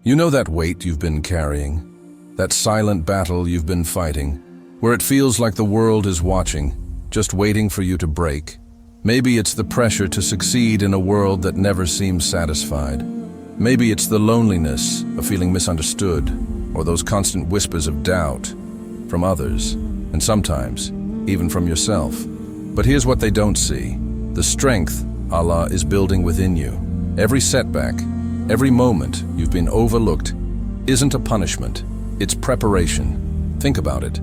You know that weight you've been carrying, that silent battle you've been fighting, where it feels like the world is watching, just waiting for you to break. Maybe it's the pressure to succeed in a world that never seems satisfied. Maybe it's the loneliness of feeling misunderstood, or those constant whispers of doubt from others, and sometimes even from yourself. But here's what they don't see: the strength Allah is building within you. Every setback, every moment you've been overlooked isn't a punishment, it's preparation. Think about it.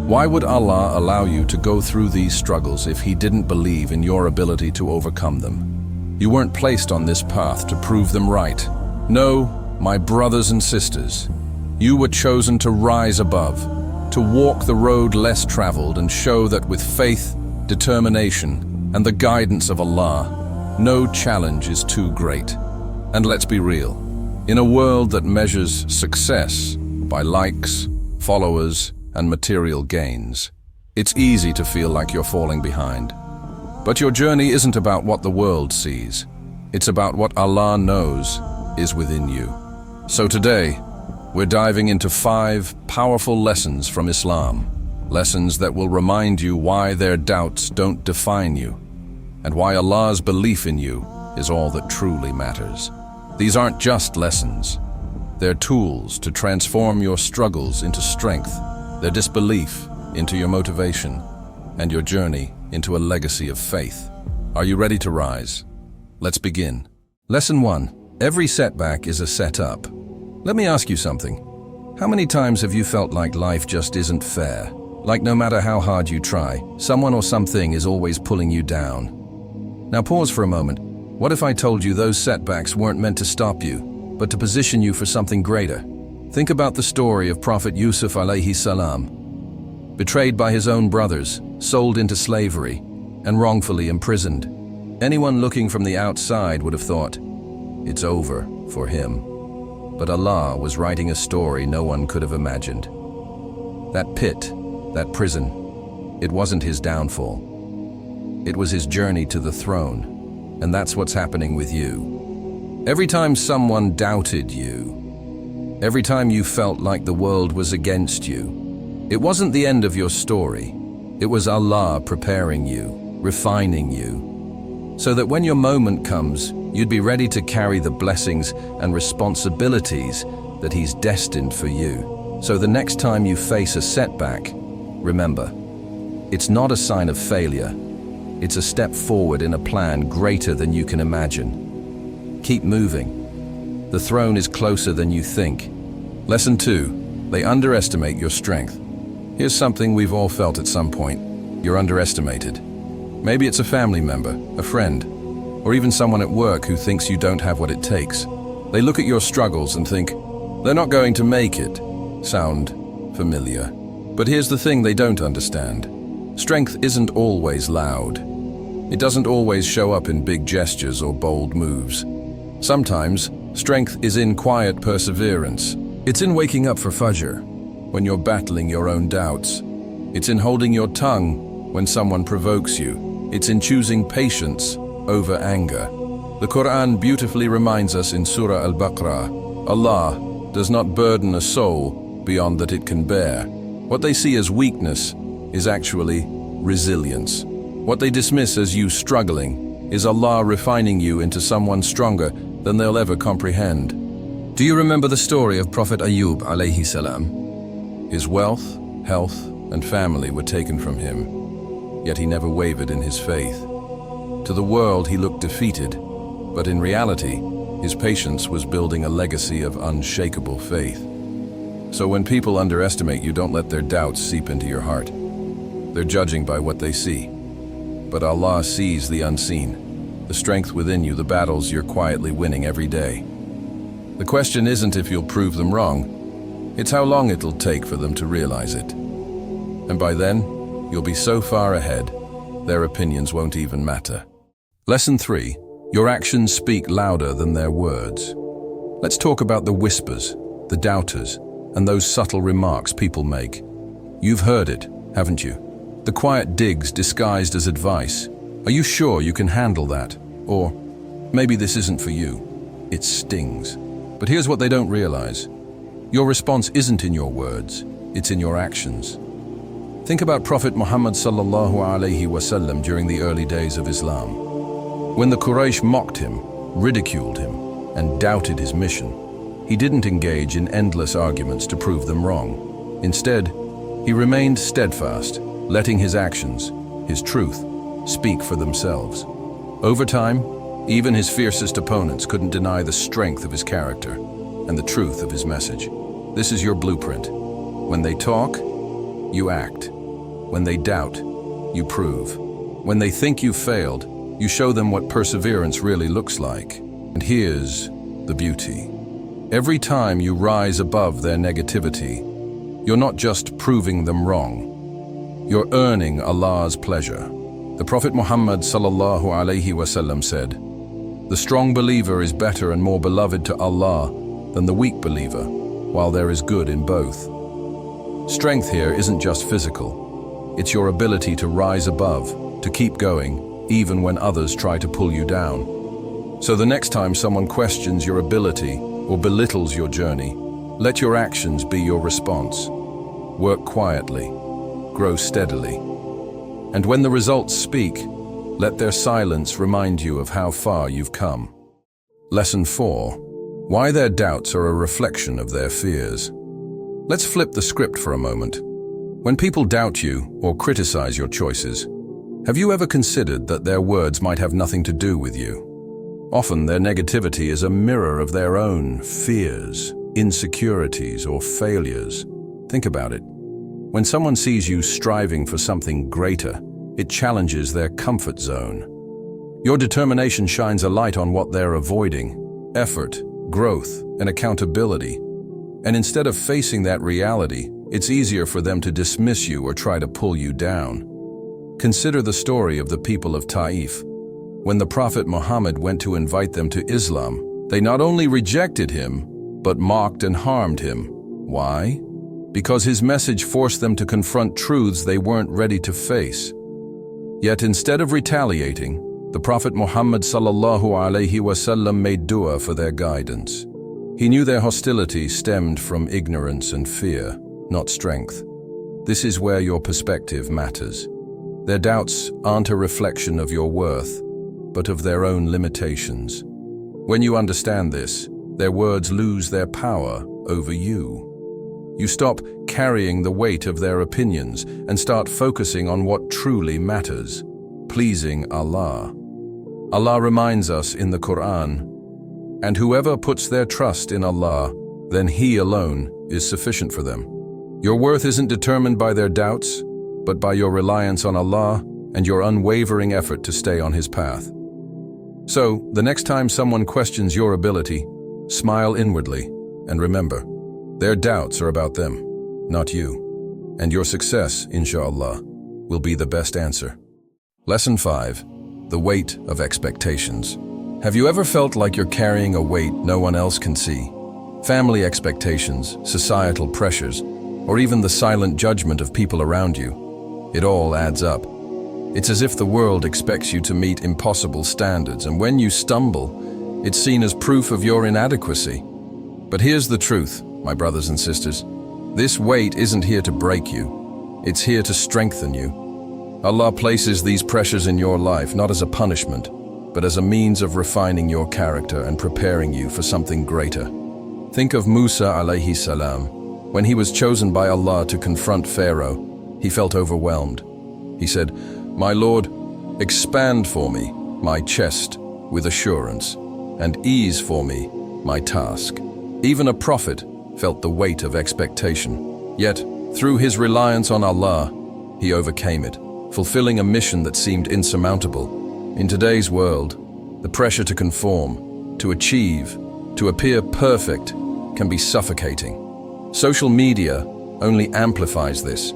Why would Allah allow you to go through these struggles if He didn't believe in your ability to overcome them? You weren't placed on this path to prove them right. No, my brothers and sisters, you were chosen to rise above, to walk the road less traveled and show that with faith, determination, and the guidance of Allah, no challenge is too great. And let's be real, in a world that measures success by likes, followers, and material gains, it's easy to feel like you're falling behind. But your journey isn't about what the world sees. It's about what Allah knows is within you. So today, we're diving into 5 powerful lessons from Islam. Lessons that will remind you why their doubts don't define you, and why Allah's belief in you is all that truly matters. These aren't just lessons. They're tools to transform your struggles into strength, their disbelief into your motivation, and your journey into a legacy of faith. Are you ready to rise? Let's begin. Lesson 1. Every setback is a setup. Let me ask you something. How many times have you felt like life just isn't fair? Like no matter how hard you try, someone or something is always pulling you down? Now pause for a moment. What if I told you those setbacks weren't meant to stop you, but to position you for something greater? Think about the story of Prophet Yusuf alayhi salam. Betrayed by his own brothers, sold into slavery, and wrongfully imprisoned. Anyone looking from the outside would have thought, it's over for him. But Allah was writing a story no one could have imagined. That pit, that prison, it wasn't his downfall. It was his journey to the throne. And that's what's happening with you. Every time someone doubted you, every time you felt like the world was against you, it wasn't the end of your story. It was Allah preparing you, refining you, so that when your moment comes, you'd be ready to carry the blessings and responsibilities that He's destined for you. So the next time you face a setback, remember, it's not a sign of failure. It's a step forward in a plan greater than you can imagine. Keep moving. The throne is closer than you think. Lesson 2. They underestimate your strength. Here's something we've all felt at some point. You're underestimated. Maybe it's a family member, a friend, or even someone at work who thinks you don't have what it takes. They look at your struggles and think, they're not going to make it. Sound familiar? But here's the thing they don't understand. Strength isn't always loud. It doesn't always show up in big gestures or bold moves. Sometimes, strength is in quiet perseverance. It's in waking up for Fajr, when you're battling your own doubts. It's in holding your tongue when someone provokes you. It's in choosing patience over anger. The Quran beautifully reminds us in Surah Al-Baqarah, Allah does not burden a soul beyond that it can bear. What they see as weakness is actually resilience. What they dismiss as you struggling is Allah refining you into someone stronger than they'll ever comprehend. Do you remember the story of Prophet Ayub alayhi salam? His wealth, health, and family were taken from him, yet he never wavered in his faith. To the world he looked defeated, but in reality, his patience was building a legacy of unshakable faith. So when people underestimate you, don't let their doubts seep into your heart. They're judging by what they see. But Allah sees the unseen, the strength within you, the battles you're quietly winning every day. The question isn't if you'll prove them wrong, it's how long it'll take for them to realize it. And by then, you'll be so far ahead, their opinions won't even matter. Lesson 3. Your actions speak louder than their words. Let's talk about the whispers, the doubters, and those subtle remarks people make. You've heard it, haven't you? The quiet digs disguised as advice. Are you sure you can handle that? Or maybe this isn't for you. It stings. But here's what they don't realize. Your response isn't in your words, it's in your actions. Think about Prophet Muhammad sallallahu alaihi wasallam during the early days of Islam. When the Quraysh mocked him, ridiculed him, and doubted his mission, he didn't engage in endless arguments to prove them wrong. Instead, he remained steadfast, letting his actions, his truth, speak for themselves. Over time, even his fiercest opponents couldn't deny the strength of his character and the truth of his message. This is your blueprint. When they talk, you act. When they doubt, you prove. When they think you've failed, you show them what perseverance really looks like. And here's the beauty. Every time you rise above their negativity, you're not just proving them wrong. You're earning Allah's pleasure. The Prophet Muhammad sallallahu alaihi wasallam said, "The strong believer is better and more beloved to Allah than the weak believer, while there is good in both." Strength here isn't just physical. It's your ability to rise above, to keep going, even when others try to pull you down. So the next time someone questions your ability or belittles your journey, let your actions be your response. Work quietly, grow steadily. And when the results speak, let their silence remind you of how far you've come. Lesson 4. Why their doubts are a reflection of their fears. Let's flip the script for a moment. When people doubt you or criticize your choices, have you ever considered that their words might have nothing to do with you? Often their negativity is a mirror of their own fears, insecurities, or failures. Think about it. When someone sees you striving for something greater, it challenges their comfort zone. Your determination shines a light on what they're avoiding: effort, growth, and accountability. And instead of facing that reality, it's easier for them to dismiss you or try to pull you down. Consider the story of the people of Taif. When the Prophet Muhammad went to invite them to Islam, they not only rejected him, but mocked and harmed him. Why? Because his message forced them to confront truths they weren't ready to face. Yet instead of retaliating, the Prophet Muhammad sallallahu alaihi wasallam made dua for their guidance. He knew their hostility stemmed from ignorance and fear, not strength. This is where your perspective matters. Their doubts aren't a reflection of your worth, but of their own limitations. When you understand this, their words lose their power over you. You stop carrying the weight of their opinions and start focusing on what truly matters: pleasing Allah. Allah reminds us in the Quran, "And whoever puts their trust in Allah, then He alone is sufficient for them." Your worth isn't determined by their doubts, but by your reliance on Allah and your unwavering effort to stay on His path. So, the next time someone questions your ability, smile inwardly and remember, their doubts are about them, not you. And your success, inshallah, will be the best answer. Lesson 5. The weight of expectations. Have you ever felt like you're carrying a weight no one else can see? Family expectations, societal pressures, or even the silent judgment of people around you. It all adds up. It's as if the world expects you to meet impossible standards, and when you stumble, it's seen as proof of your inadequacy. But here's the truth, my brothers and sisters. This weight isn't here to break you. It's here to strengthen you. Allah places these pressures in your life not as a punishment, but as a means of refining your character and preparing you for something greater. Think of Musa alayhi salam. When he was chosen by Allah to confront Pharaoh, he felt overwhelmed. He said, "My Lord, expand for me my chest with assurance, and ease for me my task." Even a prophet felt the weight of expectation. Yet, through his reliance on Allah, he overcame it, fulfilling a mission that seemed insurmountable. In today's world, the pressure to conform, to achieve, to appear perfect can be suffocating. Social media only amplifies this,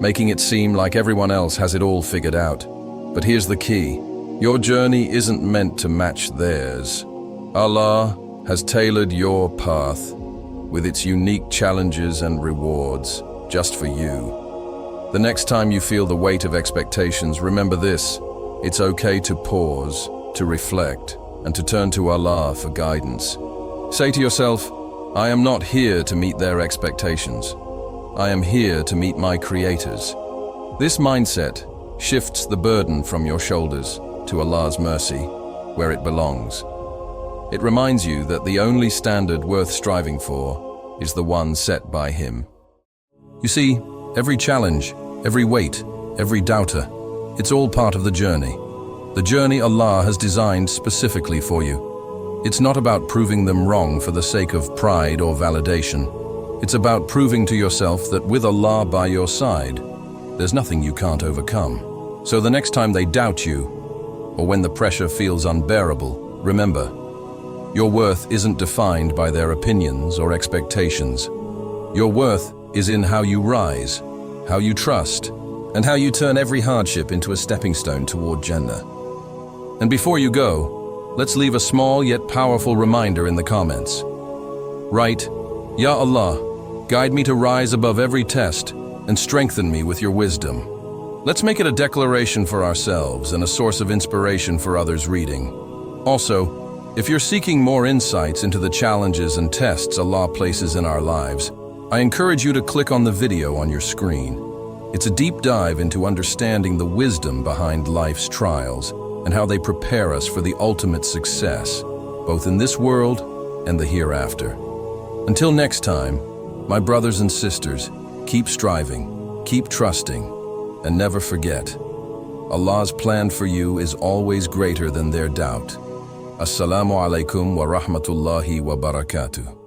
making it seem like everyone else has it all figured out. But here's the key. Your journey isn't meant to match theirs. Allah has tailored your path with its unique challenges and rewards just for you. The next time you feel the weight of expectations, remember this: it's okay to pause, to reflect, and to turn to Allah for guidance. Say to yourself, I am not here to meet their expectations. I am here to meet my Creator's. This mindset shifts the burden from your shoulders to Allah's mercy, where it belongs. It reminds you that the only standard worth striving for is the one set by Him. You see, every challenge, every weight, every doubter, it's all part of the journey Allah has designed specifically for you. It's not about proving them wrong for the sake of pride or validation. It's about proving to yourself that with Allah by your side, there's nothing you can't overcome. So the next time they doubt you, or when the pressure feels unbearable, remember, your worth isn't defined by their opinions or expectations. Your worth is in how you rise, how you trust, and how you turn every hardship into a stepping stone toward Jannah. And before you go, let's leave a small yet powerful reminder in the comments. Write, Ya Allah, guide me to rise above every test and strengthen me with your wisdom. Let's make it a declaration for ourselves and a source of inspiration for others reading. Also, if you're seeking more insights into the challenges and tests Allah places in our lives, I encourage you to click on the video on your screen. It's a deep dive into understanding the wisdom behind life's trials and how they prepare us for the ultimate success, both in this world and the hereafter. Until next time, my brothers and sisters, keep striving, keep trusting, and never forget, Allah's plan for you is always greater than their doubt. Assalamu alaikum wa rahmatullahi wa barakatuh.